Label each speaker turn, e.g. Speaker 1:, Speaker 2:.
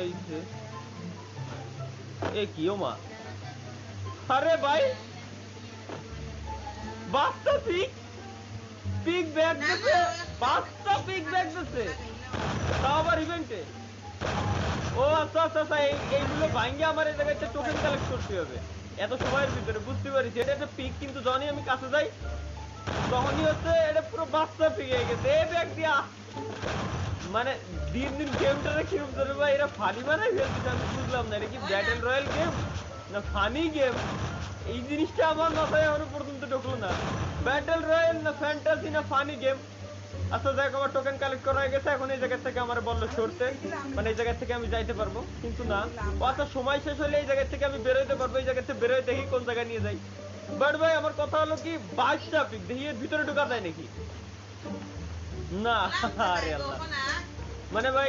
Speaker 1: হয়েছে এ কিও মা আরে ভাই বাচ্চা পিক পিক ব্যাগ দিছে বাচ্চা পিক ব্যাগ দিছে তাও আবার ইভেন্টে ও আচ্ছা আচ্ছা আচ্ছা এইগুলো ভাঙ্গে আমার এই জায়গায় টোকেন কালেক্ট করতে হবে এত সময়ের ভিতরে বুঝতে পারছি এটা একটা পিক কিন্তু যখনই আমি কাছে যাই তখনই হচ্ছে এটা পুরো বাচ্চা পিক হয়ে গেছে এই ব্যাগ দিয়া মানে দিন দিন গেমটা কিরকম ধরে ভাই এরা ফানি বানাই ফেলছে আমি বুঝলাম না এটা কি ব্যাটল রয়্যাল গেম না ফানি গেম এই জিনিসটা আমার মাথায় এখনো পর্যন্ত ঢুকলো না ব্যাটল রয়্যাল না ফ্যান্টাসি না ফানি গেম আচ্ছা দেখ আমার টোকেন কালেক্ট করা হয়ে গেছে এখন এই জায়গা থেকে আমার বললো সরতে মানে এই জায়গা থেকে আমি যাইতে পারবো কিন্তু না আচ্ছা সময় শেষ হলে এই জায়গা থেকে আমি বেরোইতে পারবো এই জায়গা থেকে বেরোয় দেখি কোন জায়গায় নিয়ে যাই বাট ভাই আমার কথা হলো কি 22টা পিক দেখি এর ভিতরে ঢোকা যায় নাকি না আরে আল্লাহ মানে ভাই